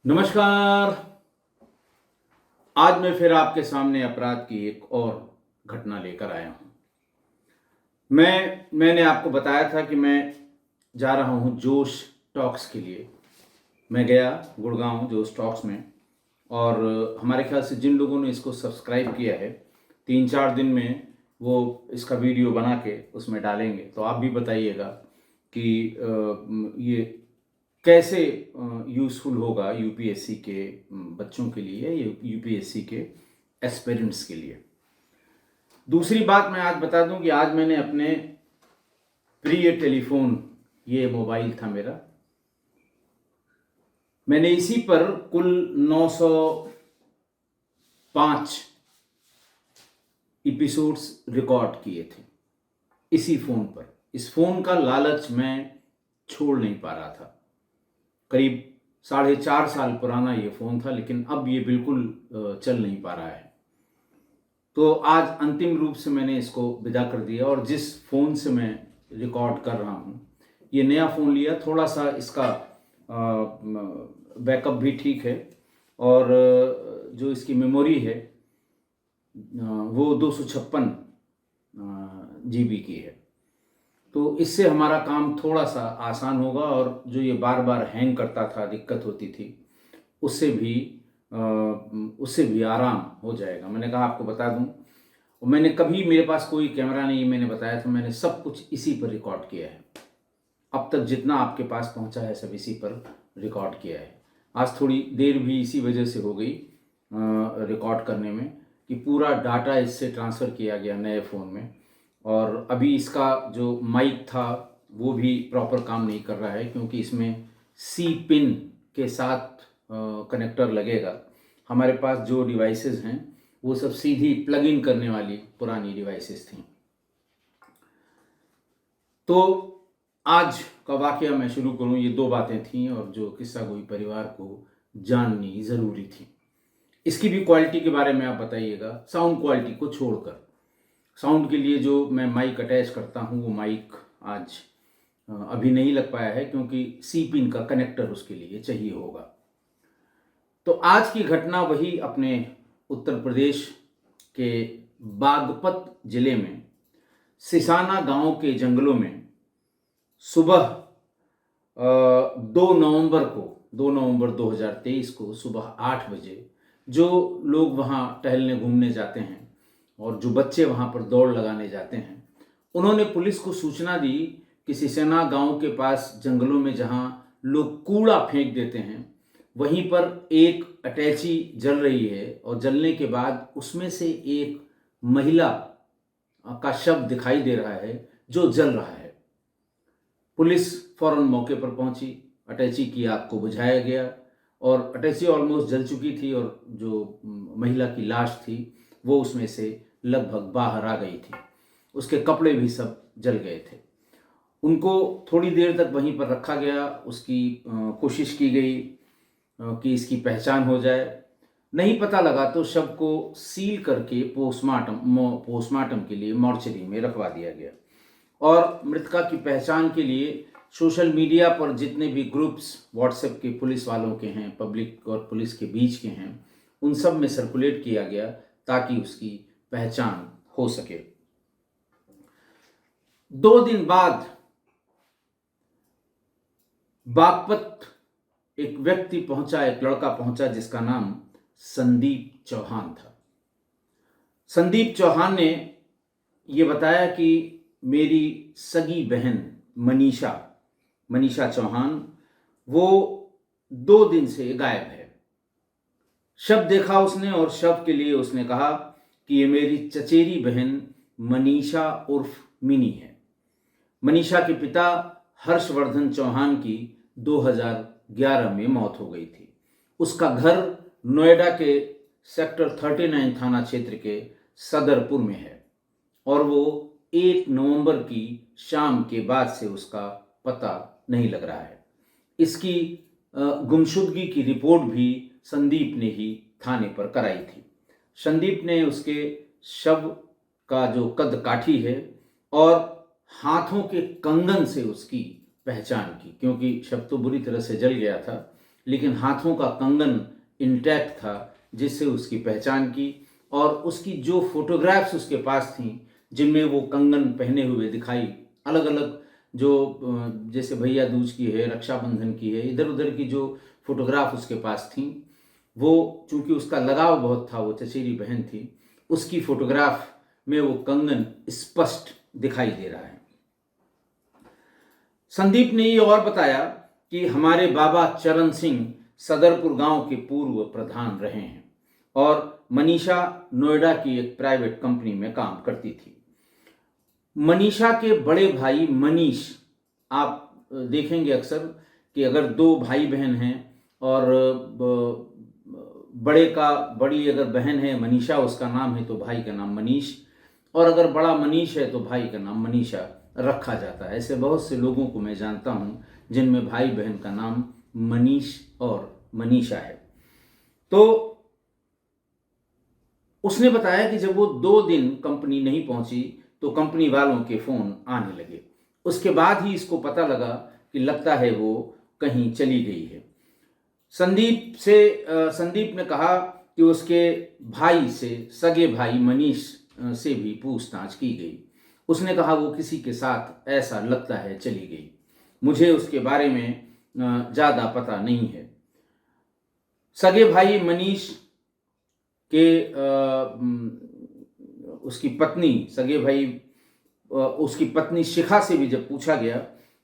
नमस्कार। आज मैं फिर आपके सामने अपराध की एक और घटना लेकर आया हूँ। मैंने आपको बताया था कि मैं जा रहा हूँ जोश टॉक्स के लिए। मैं गया गुड़गांव जोश टॉक्स में, और हमारे ख्याल से जिन लोगों ने इसको सब्सक्राइब किया है, 3-4 दिन में वो इसका वीडियो बना के उसमें डालेंगे। तो आप भी बताइएगा कि ये कैसे यूज़फुल होगा यूपीएससी के बच्चों के लिए, यूपीएससी के एस्पिरेंट्स के लिए। दूसरी बात मैं आज बता दूं कि आज मैंने अपने प्रिय टेलीफोन, ये मोबाइल था मेरा, मैंने इसी पर कुल 905 एपिसोड्स रिकॉर्ड किए थे इसी फ़ोन पर। इस फ़ोन का लालच मैं छोड़ नहीं पा रहा था। करीब 4.5 साल पुराना ये फ़ोन था, लेकिन अब ये बिल्कुल चल नहीं पा रहा है। तो आज अंतिम रूप से मैंने इसको विदा कर दिया, और जिस फ़ोन से मैं रिकॉर्ड कर रहा हूँ, ये नया फ़ोन लिया। थोड़ा सा इसका बैकअप भी ठीक है, और जो इसकी मेमोरी है वो 256 GB की है। तो इससे हमारा काम थोड़ा सा आसान होगा, और जो ये बार बार हैंग करता था, दिक्कत होती थी, उससे भी आराम हो जाएगा। मैंने कहा आपको बता दूं, और मैंने कभी, मेरे पास कोई कैमरा नहीं, मैंने बताया था, मैंने सब कुछ इसी पर रिकॉर्ड किया है। अब तक जितना आपके पास पहुंचा है सब इसी पर रिकॉर्ड किया है। आज थोड़ी देर भी इसी वजह से हो गई रिकॉर्ड करने में, कि पूरा डाटा इससे ट्रांसफ़र किया गया नए फ़ोन में। और अभी इसका जो माइक था वो भी प्रॉपर काम नहीं कर रहा है, क्योंकि इसमें सी पिन के साथ कनेक्टर लगेगा। हमारे पास जो डिवाइसेस हैं वो सब सीधी प्लग इन करने वाली पुरानी डिवाइसेस थी। तो आज का वाकया मैं शुरू करूं, ये 2 बातें थीं, और जो किस्सा गोई परिवार को जाननी ज़रूरी थी। इसकी भी क्वालिटी के बारे में आप बताइएगा, साउंड क्वालिटी को छोड़कर। साउंड के लिए जो मैं माइक अटैच करता हूँ, वो माइक आज अभी नहीं लग पाया है, क्योंकि सी पिन का कनेक्टर उसके लिए चाहिए होगा। तो आज की घटना वही अपने उत्तर प्रदेश के बागपत जिले में सिसाना गांव के जंगलों में सुबह 2 नवंबर 2023 को सुबह 8 बजे जो लोग वहाँ टहलने घूमने जाते हैं, और जो बच्चे वहाँ पर दौड़ लगाने जाते हैं, उन्होंने पुलिस को सूचना दी कि सिसाना गांव के पास जंगलों में जहाँ लोग कूड़ा फेंक देते हैं, वहीं पर एक अटैची जल रही है, और जलने के बाद उसमें से एक महिला का शव दिखाई दे रहा है जो जल रहा है। पुलिस फौरन मौके पर पहुंची, अटैची की आग को बुझाया गया, और अटैची ऑलमोस्ट जल चुकी थी, और जो महिला की लाश थी वो उसमें से लगभग बाहर आ गई थी। उसके कपड़े भी सब जल गए थे। उनको थोड़ी देर तक वहीं पर रखा गया, उसकी कोशिश की गई कि इसकी पहचान हो जाए। नहीं पता लगा तो शव को सील करके पोस्टमार्टम के लिए मॉर्चरी में रखवा दिया गया। और मृतका की पहचान के लिए सोशल मीडिया पर जितने भी ग्रुप्स व्हाट्सएप के पुलिस वालों के हैं, पब्लिक और पुलिस के बीच के हैं, उन सब में सर्कुलेट किया गया, ताकि उसकी पहचान हो सके। 2 दिन बाद बागपत एक व्यक्ति पहुंचा, एक लड़का पहुंचा, जिसका नाम संदीप चौहान था। संदीप चौहान ने ये बताया कि मेरी सगी बहन मनीषा चौहान, वो 2 दिन से गायब है। शव देखा उसने, और शव के लिए उसने कहा कि ये मेरी चचेरी बहन मनीषा उर्फ मिनी है। मनीषा के पिता हर्षवर्धन चौहान की 2011 में मौत हो गई थी। उसका घर नोएडा के सेक्टर 39 थाना क्षेत्र के सदरपुर में है, और वो 1 नवंबर की शाम के बाद से उसका पता नहीं लग रहा है। इसकी गुमशुदगी की रिपोर्ट भी संदीप ने ही थाने पर कराई थी। संदीप ने उसके शव का जो कद काठी है, और हाथों के कंगन से उसकी पहचान की, क्योंकि शव तो बुरी तरह से जल गया था, लेकिन हाथों का कंगन इंटैक्ट था, जिससे उसकी पहचान की। और उसकी जो फोटोग्राफ्स उसके पास थीं, जिनमें वो कंगन पहने हुए दिखाई, अलग अलग जो जैसे भैया दूज की है, रक्षाबंधन की है, इधर उधर की जो फोटोग्राफ उसके पास थीं, वो चूंकि उसका लगाव बहुत था, वो चचेरी बहन थी, उसकी फोटोग्राफ में वो कंगन स्पष्ट दिखाई दे रहा है। संदीप ने ये और बताया कि हमारे बाबा चरण सिंह सदरपुर गांव के पूर्व प्रधान रहे हैं और मनीषा नोएडा की एक प्राइवेट कंपनी में काम करती थी। मनीषा के बड़े भाई मनीष, आप देखेंगे अक्सर कि अगर दो भाई बहन हैं और बड़ी अगर बहन है मनीषा, उसका नाम है, तो भाई का नाम मनीष, और अगर बड़ा मनीष है तो भाई का नाम मनीषा रखा जाता है। ऐसे बहुत से लोगों को मैं जानता हूँ जिनमें भाई बहन का नाम मनीष और मनीषा है। तो उसने बताया कि जब वो 2 दिन कंपनी नहीं पहुंची तो कंपनी वालों के फोन आने लगे। उसके बाद ही इसको पता लगा कि लगता है वो कहीं चली गई है। संदीप ने कहा कि उसके भाई से, सगे भाई मनीष से भी पूछताछ की गई। उसने कहा वो किसी के साथ ऐसा लगता है चली गई। मुझे उसके बारे में ज़्यादा पता नहीं है। सगे भाई मनीष के उसकी पत्नी शिखा से भी जब पूछा गया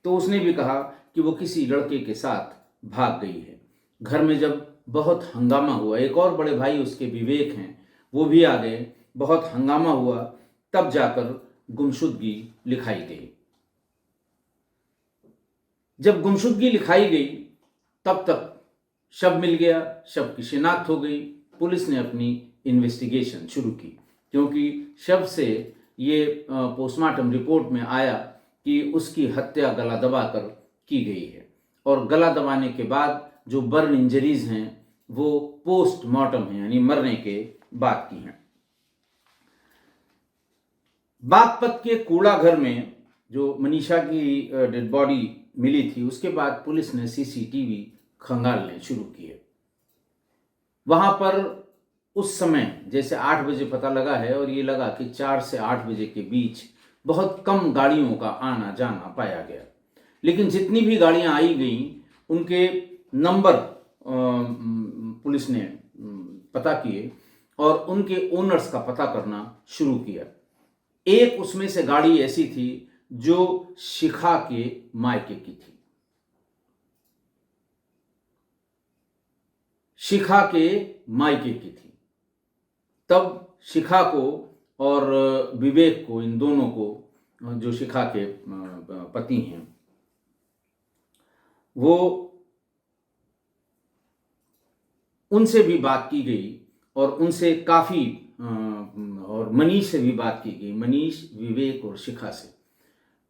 तो उसने भी कहा कि वो किसी लड़के के साथ भाग गई है। घर में जब बहुत हंगामा हुआ, एक और बड़े भाई उसके विवेक हैं, वो भी आ गए, बहुत हंगामा हुआ, तब जाकर गुमशुदगी लिखाई गई। जब गुमशुदगी लिखाई गई तब तक शव मिल गया, शव की शिनाख्त हो गई। पुलिस ने अपनी इन्वेस्टिगेशन शुरू की, क्योंकि शव से ये पोस्टमार्टम रिपोर्ट में आया कि उसकी हत्या गला दबाकर की गई है, और गला दबाने के बाद जो बर्न इंजरीज हैं वो पोस्टमार्टम हैं, यानी मरने के बाद की हैं। बागपत के कूड़ा घर में जो मनीषा की डेड बॉडी मिली थी, उसके बाद पुलिस ने सीसीटीवी खंगालने शुरू किए। वहां पर उस समय जैसे 8 बजे पता लगा है, और ये लगा कि 4 से 8 बजे के बीच बहुत कम गाड़ियों का आना जाना पाया गया। लेकिन जितनी भी गाड़ियां आई गईं उनके नंबर पुलिस ने पता किए और उनके ओनर्स का पता करना शुरू किया। एक उसमें से गाड़ी ऐसी थी जो शिखा के मायके की थी। शिखा के मायके की थी। तब शिखा को और विवेक को, इन दोनों को, जो शिखा के पति हैं, वो उनसे भी बात की गई और उनसे काफ़ी और मनीष से भी बात की गई, मनीष, विवेक और शिखा से।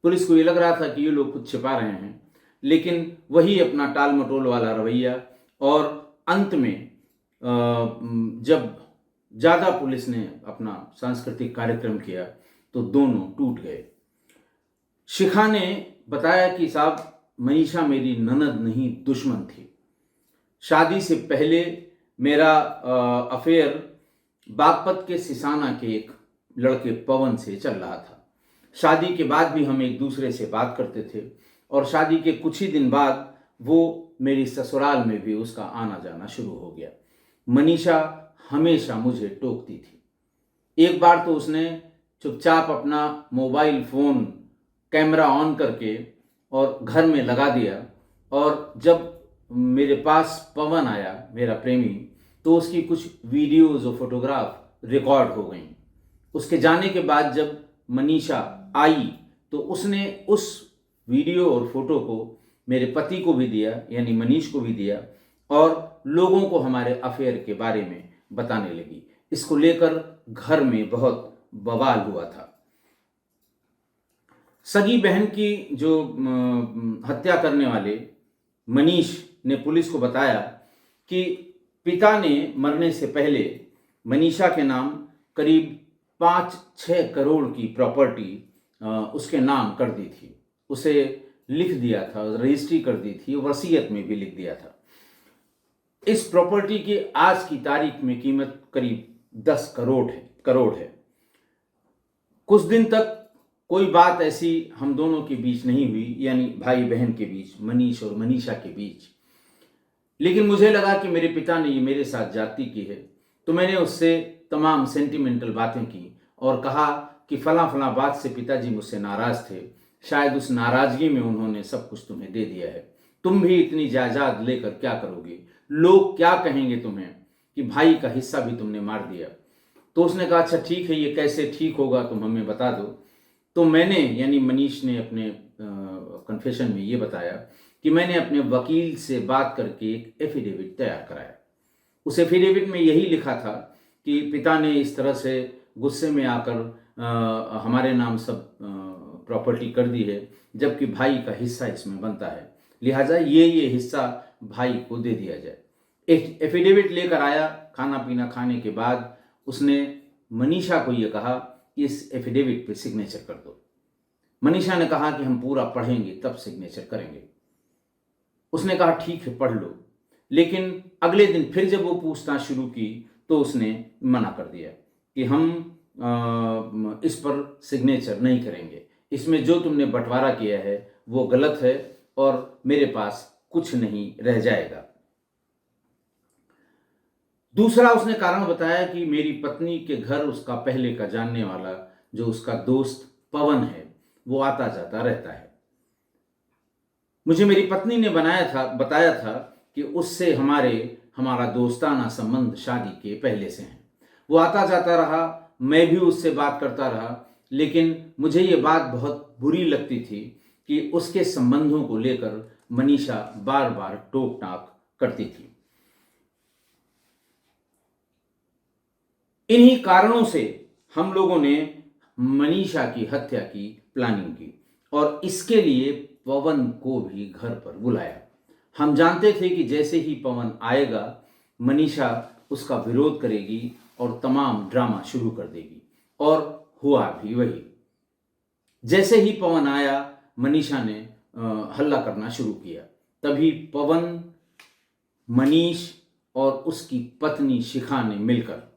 पुलिस को ये लग रहा था कि ये लोग कुछ छिपा रहे हैं, लेकिन वही अपना टाल मटोल वाला रवैया, और अंत में जब ज़्यादा पुलिस ने अपना सांस्कृतिक कार्यक्रम किया तो दोनों टूट गए। शिखा ने बताया कि साहब, मनीषा मेरी ननद नहीं, दुश्मन थी। शादी से पहले मेरा अफेयर बागपत के सिसाना के एक लड़के पवन से चल रहा था। शादी के बाद भी हम एक दूसरे से बात करते थे, और शादी के कुछ ही दिन बाद वो मेरी ससुराल में भी उसका आना जाना शुरू हो गया। मनीषा हमेशा मुझे टोकती थी। एक बार तो उसने चुपचाप अपना मोबाइल फ़ोन कैमरा ऑन करके और घर में लगा दिया, और जब मेरे पास पवन आया, मेरा प्रेमी, तो उसकी कुछ वीडियोज़ और फोटोग्राफ रिकॉर्ड हो गई। उसके जाने के बाद जब मनीषा आई तो उसने उस वीडियो और फोटो को मेरे पति को भी दिया, यानी मनीष को भी दिया, और लोगों को हमारे अफेयर के बारे में बताने लगी। इसको लेकर घर में बहुत बवाल हुआ था। सगी बहन की जो हत्या करने वाले मनीष ने पुलिस को बताया कि पिता ने मरने से पहले मनीषा के नाम करीब 5-6 करोड़ की प्रॉपर्टी उसके नाम कर दी थी। उसे लिख दिया था, रजिस्ट्री कर दी थी, वसीयत में भी लिख दिया था। इस प्रॉपर्टी की आज की तारीख में कीमत करीब 10 करोड़ है। कुछ दिन तक कोई बात ऐसी हम दोनों के बीच नहीं हुई, यानी भाई बहन के बीच, मनीष और मनीषा के बीच। लेकिन मुझे लगा कि मेरे पिता ने ये मेरे साथ ज्यादती की है, तो मैंने उससे तमाम सेंटिमेंटल बातें की और कहा कि फला फला बात से पिताजी मुझसे नाराज थे, शायद उस नाराजगी में उन्होंने सब कुछ तुम्हें दे दिया है, तुम भी इतनी जायदाद लेकर क्या करोगे, लोग क्या कहेंगे तुम्हें कि भाई का हिस्सा भी तुमने मार दिया। तो उसने कहा अच्छा ठीक है, ये कैसे ठीक होगा, तुम हमें बता दो। तो मैंने, यानी मनीष ने अपने कन्फेशन में ये बताया कि मैंने अपने वकील से बात करके एक एफिडेविट तैयार कराया। उस एफिडेविट में यही लिखा था कि पिता ने इस तरह से गुस्से में आकर हमारे नाम सब प्रॉपर्टी कर दी है, जबकि भाई का हिस्सा इसमें बनता है, लिहाजा ये हिस्सा भाई को दे दिया जाए। एक एफिडेविट लेकर आया। खाना पीना खाने के बाद उसने मनीषा को यह कहा कि इस एफिडेविट पे सिग्नेचर कर दो। मनीषा ने कहा कि हम पूरा पढ़ेंगे तब सिग्नेचर करेंगे। उसने कहा ठीक है पढ़ लो, लेकिन अगले दिन फिर जब वो पूछताछ शुरू की तो उसने मना कर दिया कि हम इस पर सिग्नेचर नहीं करेंगे, इसमें जो तुमने बंटवारा किया है वो गलत है और मेरे पास कुछ नहीं रह जाएगा। दूसरा उसने कारण बताया कि मेरी पत्नी के घर उसका पहले का जानने वाला जो उसका दोस्त पवन है वो आता जाता रहता है। मुझे मेरी पत्नी ने बताया था कि उससे हमारा दोस्ताना संबंध शादी के पहले से है। वो आता जाता रहा, मैं भी उससे बात करता रहा, लेकिन मुझे ये बात बहुत बुरी लगती थी कि उसके संबंधों को लेकर मनीषा बार बार टोक टाक करती थी। इन्हीं कारणों से हम लोगों ने मनीषा की हत्या की प्लानिंग की और इसके लिए पवन को भी घर पर बुलाया। हम जानते थे कि जैसे ही पवन आएगा मनीषा उसका विरोध करेगी और तमाम ड्रामा शुरू कर देगी, और हुआ भी वही। जैसे ही पवन आया मनीषा ने हल्ला करना शुरू किया। तभी पवन, मनीष और उसकी पत्नी शिखा ने मिलकर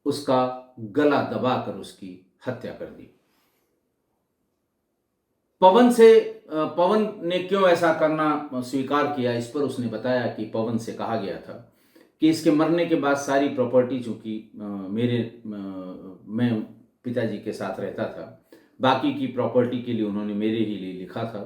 उसका गला दबाकर उसकी हत्या कर दी। पवन ने क्यों ऐसा करना स्वीकार किया, इस पर उसने बताया कि पवन से कहा गया था कि इसके मरने के बाद सारी प्रॉपर्टी, चूंकि मैं पिताजी के साथ रहता था, बाकी की प्रॉपर्टी के लिए उन्होंने मेरे ही लिए लिखा था,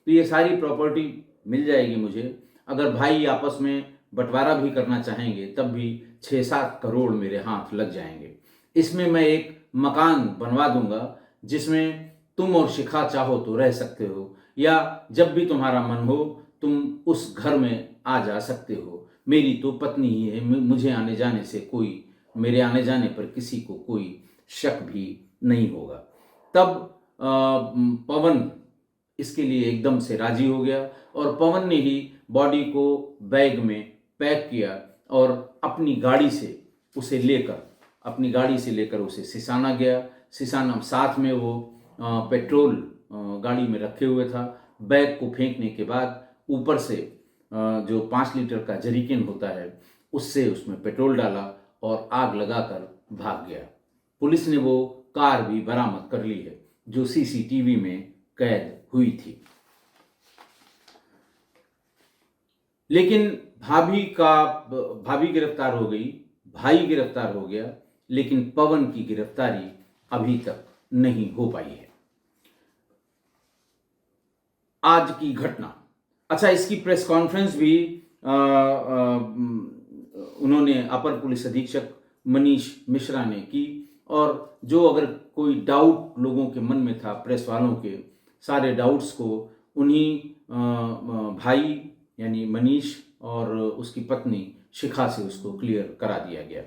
तो ये सारी प्रॉपर्टी मिल जाएगी मुझे। अगर भाई आपस में बंटवारा भी करना चाहेंगे तब भी 6-7 करोड़ मेरे हाथ लग जाएंगे। इसमें मैं एक मकान बनवा दूंगा जिसमें तुम और शिखा चाहो तो रह सकते हो, या जब भी तुम्हारा मन हो तुम उस घर में आ जा सकते हो। मेरी तो पत्नी ही है, मुझे आने जाने से मेरे आने जाने पर किसी को कोई शक भी नहीं होगा। तब पवन इसके लिए एकदम से राजी हो गया और पवन ने ही बॉडी को बैग में पैक किया और अपनी गाड़ी से लेकर उसे सिसाना गया। सिसाना साथ में वो पेट्रोल गाड़ी में रखे हुए था। बैग को फेंकने के बाद ऊपर से जो 5 लीटर का जरीकेन होता है उससे उसमें पेट्रोल डाला और आग लगाकर भाग गया। पुलिस ने वो कार भी बरामद कर ली है जो सीसीटीवी में कैद हुई थी। लेकिन भाभी गिरफ्तार हो गई, भाई गिरफ्तार हो गया, लेकिन पवन की गिरफ्तारी अभी तक नहीं हो पाई है। आज की घटना, अच्छा, इसकी प्रेस कॉन्फ्रेंस भी उन्होंने अपर पुलिस अधीक्षक मनीष मिश्रा ने की, और जो अगर कोई डाउट लोगों के मन में था, प्रेस वालों के सारे डाउट्स को उन्हीं भाई यानी मनीष और उसकी पत्नी शिखा से उसको क्लियर करा दिया गया,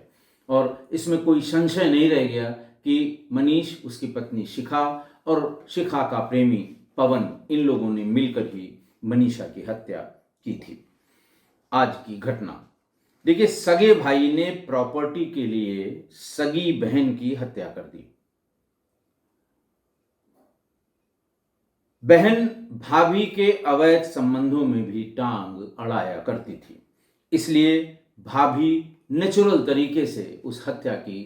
और इसमें कोई संशय नहीं रह गया कि मनीष, उसकी पत्नी शिखा और शिखा का प्रेमी पवन, इन लोगों ने मिलकर ही मनीषा की हत्या की थी। आज की घटना देखिए, सगे भाई ने प्रॉपर्टी के लिए सगी बहन की हत्या कर दी। बहन भाभी के अवैध संबंधों में भी टांग अड़ाया करती थी। इसलिए भाभी नेचुरल तरीके से उस हत्या की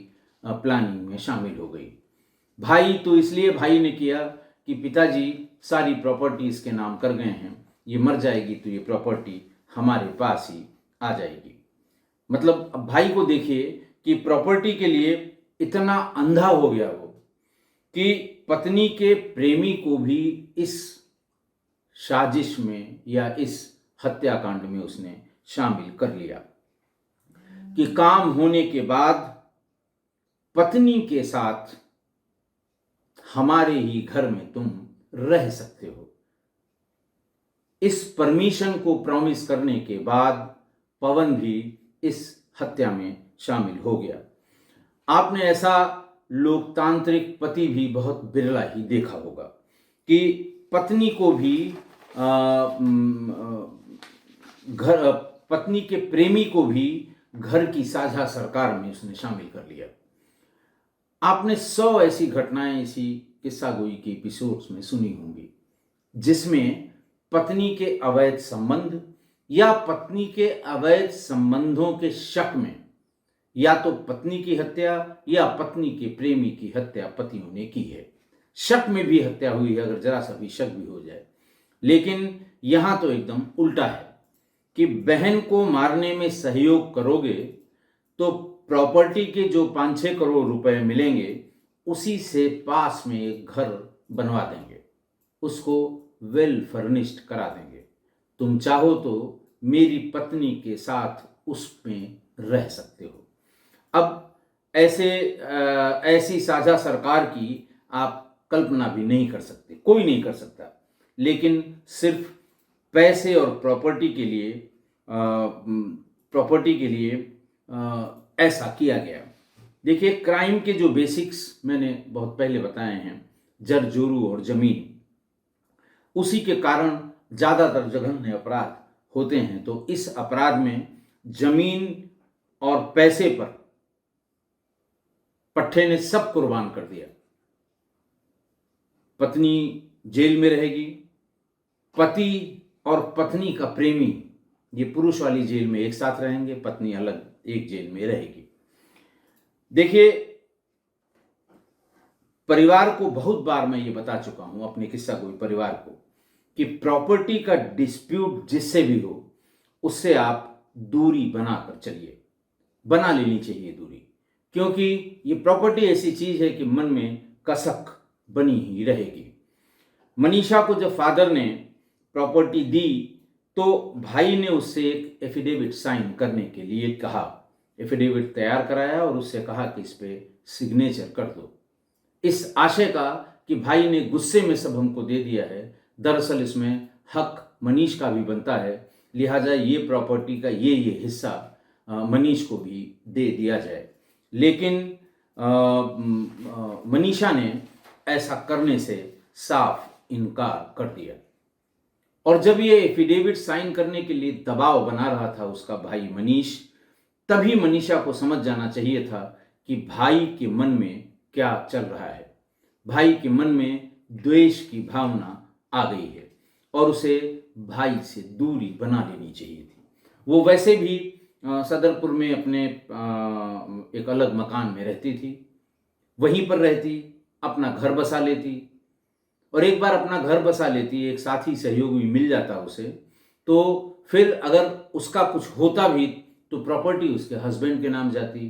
प्लानिंग में शामिल हो गई। भाई तो इसलिए भाई ने किया कि पिताजी सारी प्रॉपर्टी इसके नाम कर गए हैं, ये मर जाएगी तो ये प्रॉपर्टी हमारे पास ही आ जाएगी। मतलब अब भाई को देखिए कि प्रॉपर्टी के लिए इतना अंधा हो गया वो कि पत्नी के प्रेमी को भी इस साजिश में या इस हत्याकांड में उसने शामिल कर लिया कि काम होने के बाद पत्नी के साथ हमारे ही घर में तुम रह सकते हो। इस परमिशन को प्रॉमिस करने के बाद पवन भी इस हत्या में शामिल हो गया। आपने ऐसा लोकतांत्रिक पति भी बहुत बिरला ही देखा होगा कि पत्नी को भी पत्नी के प्रेमी को भी घर की साझा सरकार में उसने शामिल कर लिया। आपने 100 ऐसी घटनाएं इसी किस्सा गोई के एपिसोड्स में सुनी होंगी जिसमें पत्नी के अवैध संबंध या पत्नी के अवैध संबंधों के शक में या तो पत्नी की हत्या या पत्नी के प्रेमी की हत्या पतियों ने की है। शक में भी हत्या हुई है, अगर जरा सा भी शक भी हो जाए। लेकिन यहां तो एकदम उल्टा है कि बहन को मारने में सहयोग करोगे तो प्रॉपर्टी के जो 5-6 करोड़ रुपए मिलेंगे उसी से पास में एक घर बनवा देंगे, उसको वेल फर्निश्ड करा देंगे। तुम चाहो तो मेरी पत्नी के साथ उसमें रह सकते हो। अब ऐसी साझा सरकार की आप कल्पना भी नहीं कर सकते, कोई नहीं कर सकता। लेकिन सिर्फ पैसे और प्रॉपर्टी के लिए ऐसा किया गया। देखिए, क्राइम के जो बेसिक्स मैंने बहुत पहले बताए हैं, जर जोरू और जमीन, उसी के कारण ज़्यादातर जघन्य अपराध होते हैं। तो इस अपराध में जमीन और पैसे पर पट्टे ने सब कुर्बान कर दिया। पत्नी जेल में रहेगी, पति और पत्नी का प्रेमी ये पुरुष वाली जेल में एक साथ रहेंगे, पत्नी अलग एक जेल में रहेगी। देखिए, परिवार को बहुत बार मैं ये बता चुका हूं, अपने किस्सा गोई परिवार को, कि प्रॉपर्टी का डिस्प्यूट जिससे भी हो उससे आप दूरी बनाकर चलिए, बना लेनी चाहिए दूरी। क्योंकि ये प्रॉपर्टी ऐसी चीज है कि मन में कसक बनी ही रहेगी। मनीषा को जब फादर ने प्रॉपर्टी दी तो भाई ने उससे एक एफिडेविट साइन करने के लिए कहा। एफिडेविट तैयार कराया और उससे कहा कि इस पे सिग्नेचर कर दो, इस आशय का कि भाई ने गुस्से में सब हमको दे दिया है, दरअसल इसमें हक मनीष का भी बनता है, लिहाजा ये प्रॉपर्टी का ये हिस्सा मनीष को भी दे दिया जाए। लेकिन मनीषा ने ऐसा करने से साफ इनकार कर दिया। और जब ये एफिडेविट साइन करने के लिए दबाव बना रहा था उसका भाई मनीष, तभी मनीषा को समझ जाना चाहिए था कि भाई के मन में क्या चल रहा है। भाई के मन में द्वेष की भावना आ गई है और उसे भाई से दूरी बना लेनी चाहिए थी। वो वैसे भी सदरपुर में अपने एक अलग मकान में रहती थी, वहीं पर रहती, अपना घर बसा लेती। और एक बार अपना घर बसा लेती, एक साथी सहयोगी मिल जाता उसे, तो फिर अगर उसका कुछ होता भी तो प्रॉपर्टी उसके हस्बैंड के नाम जाती।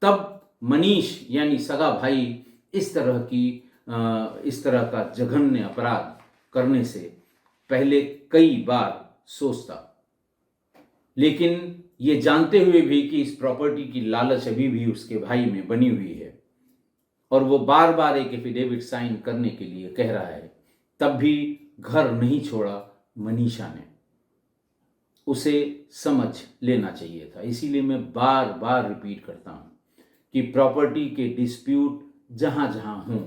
तब मनीष यानी सगा भाई इस तरह का जघन्य अपराध करने से पहले कई बार सोचता। लेकिन ये जानते हुए भी कि इस प्रॉपर्टी की लालच अभी भी उसके भाई में बनी हुई है और वो बार बार एक एफिडेविट साइन करने के लिए कह रहा है, तब भी घर नहीं छोड़ा मनीषा ने। उसे समझ लेना चाहिए था। इसीलिए मैं बार बार रिपीट करता हूं कि प्रॉपर्टी के डिस्प्यूट जहां जहां हों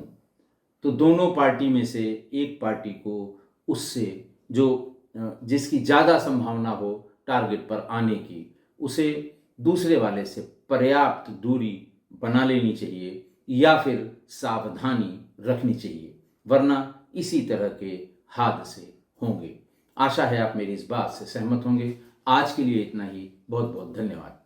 तो दोनों पार्टी में से एक पार्टी को उससे जिसकी ज़्यादा संभावना हो टारगेट पर आने की, उसे दूसरे वाले से पर्याप्त दूरी बना लेनी चाहिए या फिर सावधानी रखनी चाहिए, वरना इसी तरह के हादसे होंगे। आशा है आप मेरी इस बात से सहमत होंगे। आज के लिए इतना ही। बहुत बहुत धन्यवाद।